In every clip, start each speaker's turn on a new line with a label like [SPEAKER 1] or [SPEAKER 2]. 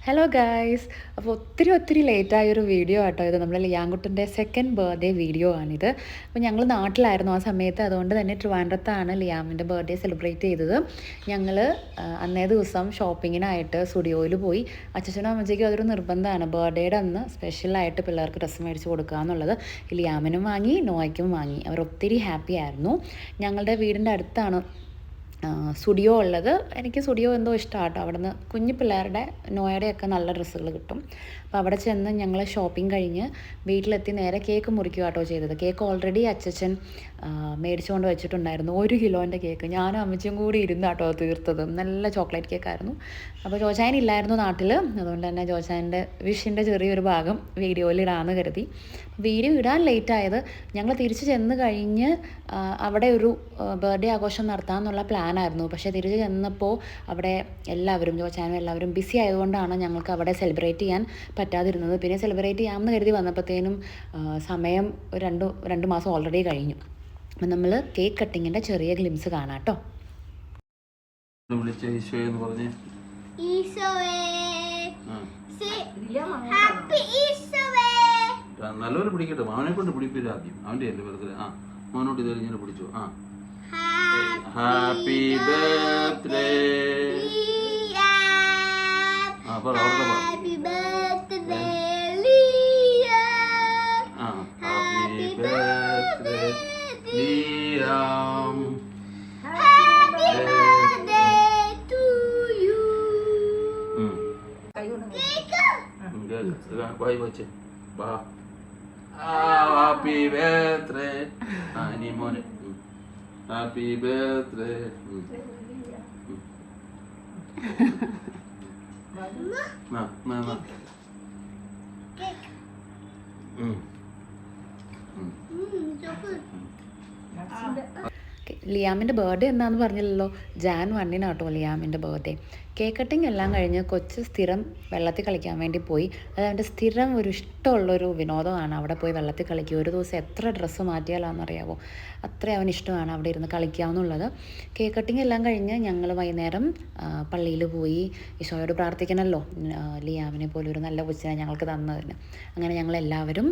[SPEAKER 1] Hello guys. അപ്പോൾ ഒത്തിരി ലേറ്റായൊരു video ആട്ടോ ഇത്. നമ്മൾ ലിയാങ്കുട്ടൻ്റെ സെക്കൻഡ് ബർത്ത്ഡേ വീഡിയോ ആണിത്. അപ്പോൾ ഞങ്ങൾ നാട്ടിലായിരുന്നു ആ സമയത്ത്, അതുകൊണ്ട് തന്നെ ട്രിവാൻഡ്രത്താണ് ലിയാമിൻ്റെ ബർത്ത്ഡേ സെലിബ്രേറ്റ് ചെയ്തത്. ഞങ്ങൾ അന്നേ ദിവസം ഷോപ്പിങ്ങിനായിട്ട് സ്റ്റുഡിയോയിൽ പോയി. അച്ഛനും അമ്മച്ചയ്ക്കും അതൊരു നിർബന്ധമാണ്, ബർത്ത്ഡേയുടെ അന്ന് സ്പെഷ്യലായിട്ട് പിള്ളേർക്ക് ഡ്രസ്സ് മേടിച്ച് കൊടുക്കുക എന്നുള്ളത്. ലിയാമിനും വാങ്ങി, നോയ്ക്കും വാങ്ങി. അവർ ഒത്തിരി ഹാപ്പി ആയിരുന്നു. ഞങ്ങളുടെ വീടിൻ്റെ അടുത്താണ് സ്റ്റുഡിയോ ഉള്ളത്. എനിക്ക് സ്റ്റുഡിയോ എന്തോ ഇഷ്ടമാണ് കേട്ടോ. അവിടെ നിന്ന് കുഞ്ഞു പിള്ളേരുടെ നോയുടെയൊക്കെ നല്ല ഡ്രസ്സുകൾ കിട്ടും. അപ്പോൾ അവിടെ ചെന്ന് ഞങ്ങൾ ഷോപ്പിംഗ് കഴിഞ്ഞ് വീട്ടിലെത്തി നേരെ കേക്ക് മുറിക്കുക കേട്ടോ ചെയ്തത്. കേക്ക് ഓൾറെഡി അച്ഛൻ മേടിച്ചുകൊണ്ട് വെച്ചിട്ടുണ്ടായിരുന്നു. 1 കിലോൻ്റെ കേക്ക് ഞാനും അമ്മച്ചിയും കൂടി ഇരുന്ന് കേട്ടോ തീർത്തത്. നല്ല ചോക്ലേറ്റ് കേക്കായിരുന്നു. അപ്പോൾ ജോജാൻ ഇല്ലായിരുന്നു നാട്ടിൽ, അതുകൊണ്ട് തന്നെ ജോജാൻ്റെ വിഷിൻ്റെ ചെറിയൊരു ഭാഗം വീഡിയോയിൽ ഇടാമെന്ന് കരുതി. വീഡിയോ ഇടാൻ ലേറ്റായത്, ഞങ്ങൾ തിരിച്ച് ചെന്ന് കഴിഞ്ഞ് അവിടെ ഒരു ബർത്ത്ഡേ ആഘോഷം നടത്താമെന്നുള്ള പ്ലാനായിരുന്നു. പക്ഷേ തിരിച്ച് ചെന്നപ്പോൾ അവിടെ എല്ലാവരും, ജോജാനും എല്ലാവരും ബിസി ആയതുകൊണ്ടാണ് ഞങ്ങൾക്ക് അവിടെ സെലിബ്രേറ്റ് ചെയ്യാൻ പറ്റാതിരുന്നത്. പിന്നെ സെലിബ്രേറ്റ് ചെയ്യാമെന്ന് കരുതി വന്നപ്പോഴത്തേനും സമയം രണ്ട് മാസം ഓൾറെഡി കഴിഞ്ഞു. അപ്പം നമ്മൾ കേക്ക് കട്ടിങ്ങിൻ്റെ ചെറിയ ഗ്ലിംസ് കാണാം കേട്ടോ.
[SPEAKER 2] നല്ലപോലെ പിടിക്കട്ടെ, അവനെ കൊണ്ട് പിടിപ്പില്ല ആദ്യം. അവൻ്റെ അല്ലേ ബർത്ത്ഡേ. മോനോട്ട് ഇത് ഇങ്ങനെ പിടിച്ചു. Happy birthday. Happy birthday Liam. വായി വച്ചേ ബാ. Happy birthday. ഇനി മോനെ ഹാപ്പി ബർത്ത്ഡേ.
[SPEAKER 1] ലിയാമിൻ്റെ ബർത്ത്ഡേ എന്താണെന്ന് പറഞ്ഞില്ലല്ലോ. ജാൻ 1 കേട്ടോ ലിയാമിൻ്റെ ബർത്ത്ഡേ. കേക്ക് കട്ടിങ് എല്ലാം കഴിഞ്ഞ് കൊച്ച് സ്ഥിരം വെള്ളത്തിൽ കളിക്കാൻ വേണ്ടി പോയി. അത് അവൻ്റെ സ്ഥിരം ഒരു ഇഷ്ടമുള്ളൊരു വിനോദമാണ്. അവിടെ പോയി വെള്ളത്തിൽ കളിക്കുക. ഒരു ദിവസം എത്ര ഡ്രസ്സ് മാറ്റിയാലാണെന്നറിയാവോ, അത്ര അവന് ഇഷ്ടമാണ് അവിടെ ഇരുന്ന് കളിക്കാമെന്നുള്ളത്. കേക്ക് കട്ടിങ് എല്ലാം കഴിഞ്ഞ് ഞങ്ങൾ വൈകുന്നേരം പള്ളിയിൽ പോയി. ഈശോയോട് പ്രാർത്ഥിക്കണമല്ലോ, ലിയാമിനെ പോലെ ഒരു നല്ല കൊച്ചിനെ ഞങ്ങൾക്ക് തന്നതിന്. അങ്ങനെ ഞങ്ങളെല്ലാവരും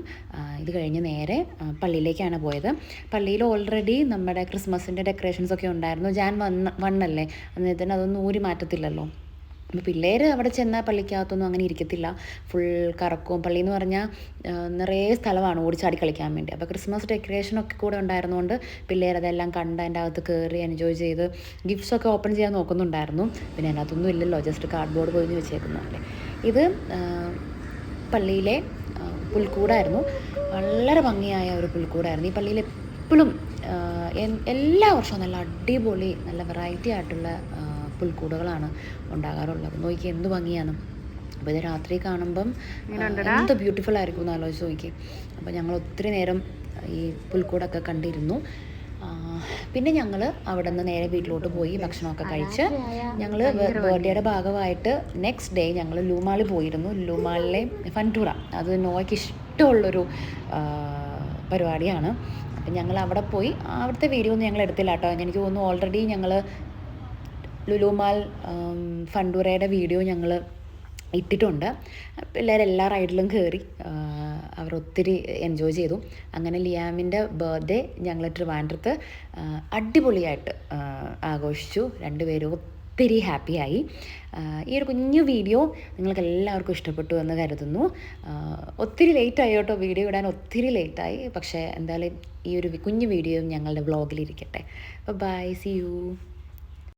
[SPEAKER 1] ഇത് കഴിഞ്ഞ് നേരെ പള്ളിയിലേക്കാണ് പോയത്. പള്ളിയിൽ ഓൾറെഡി നമ്മുടെ ക്രിസ്മസിൻ്റെ ഡെക്കറേഷൻസൊക്കെ ഉണ്ടായിരുന്നു. ജാൻ 1 അല്ലേ, അന്നേരത്തിന് അതൊന്നും ഊരി മാറ്റത്തില്ലല്ലോ. അപ്പോൾ പിള്ളേർ അവിടെ ചെന്നാൽ പള്ളിക്കകത്തൊന്നും അങ്ങനെ ഇരിക്കത്തില്ല, ഫുൾ കറക്കവും. പള്ളി എന്ന് പറഞ്ഞാൽ നിറയെ സ്ഥലമാണ് ഓടിച്ചാടി കളിക്കാൻ വേണ്ടി. അപ്പോൾ ക്രിസ്മസ് ഡെക്കറേഷനൊക്കെ കൂടെ ഉണ്ടായിരുന്നുകൊണ്ട് പിള്ളേരതെല്ലാം കണ്ട് അതിൻ്റെ അകത്ത് കയറി എൻജോയ് ചെയ്ത് ഗിഫ്റ്റ്സൊക്കെ ഓപ്പൺ ചെയ്യാൻ നോക്കുന്നുണ്ടായിരുന്നു. പിന്നെ അതിനകത്തൊന്നും ഇല്ലല്ലോ, ജസ്റ്റ് കാർഡ്ബോർഡ് പൊതിഞ്ഞ് വെച്ചേക്കുന്നതല്ലേ. ഇത് പള്ളിയിലെ പുൽക്കൂടായിരുന്നു. വളരെ ഭംഗിയായ ഒരു പുൽക്കൂടായിരുന്നു. ഈ പള്ളിയിൽ എപ്പോഴും എല്ലാ വർഷവും നല്ല അടിപൊളി, നല്ല വെറൈറ്റി ആയിട്ടുള്ള പുൽക്കൂടുകളാണ് ഉണ്ടാകാറുള്ളത്. നോക്കി എന്ത് ഭംഗിയാണ്. അപ്പോൾ ഇത് രാത്രി കാണുമ്പം എന്ത് ബ്യൂട്ടിഫുൾ ആയിരിക്കും എന്ന് ആലോചിച്ച് നോക്കി. അപ്പോൾ ഞങ്ങൾ ഒത്തിരി നേരം ഈ പുൽക്കൂടൊക്കെ കണ്ടിരുന്നു. പിന്നെ ഞങ്ങൾ അവിടെ നിന്ന് നേരെ വീട്ടിലോട്ട് പോയി ഭക്ഷണമൊക്കെ കഴിച്ച് ഞങ്ങൾ ബർത്ത്ഡേയുടെ ഭാഗമായിട്ട് നെക്സ്റ്റ് ഡേ ഞങ്ങൾ ലുലുമാളിൽ പോയിരുന്നു. ലുലുമാളിലെ ഫൻറ്റൂറ, അത് നോയ്ക്ക് ഇഷ്ടമുള്ളൊരു പരിപാടിയാണ്. അപ്പം ഞങ്ങൾ അവിടെ പോയി. അവിടുത്തെ വീഡിയോ ഒന്നും ഞങ്ങൾ എടുത്തില്ല കേട്ടോ. എനിക്ക് തോന്നുന്നു ഓൾറെഡി ഞങ്ങൾ ലുലുമാൾ ഫണ്ടൂറയുടെ വീഡിയോ ഞങ്ങൾ ഇട്ടിട്ടുണ്ട്. പിള്ളേരെല്ലാ റൈഡിലും കയറി അവർ ഒത്തിരി എൻജോയ് ചെയ്തു. അങ്ങനെ ലിയാമിൻ്റെ ബർത്ത്ഡേ ഞങ്ങൾ ട്രിവാൻഡ്രത്ത് അടിപൊളിയായിട്ട് ആഘോഷിച്ചു. രണ്ടുപേരും ഒത്തിരി ഹാപ്പിയായി. ഈ ഒരു കുഞ്ഞു വീഡിയോ നിങ്ങൾക്ക് എല്ലാവർക്കും ഇഷ്ടപ്പെട്ടു എന്ന് കരുതുന്നു. ഒത്തിരി ലേറ്റായി കേട്ടോ, വീഡിയോ ഇടാൻ ഒത്തിരി ലേറ്റായി. പക്ഷേ എന്തായാലും ഈ ഒരു കുഞ്ഞു വീഡിയോ ഞങ്ങളുടെ വ്ളോഗിലിരിക്കട്ടെ. By, C U.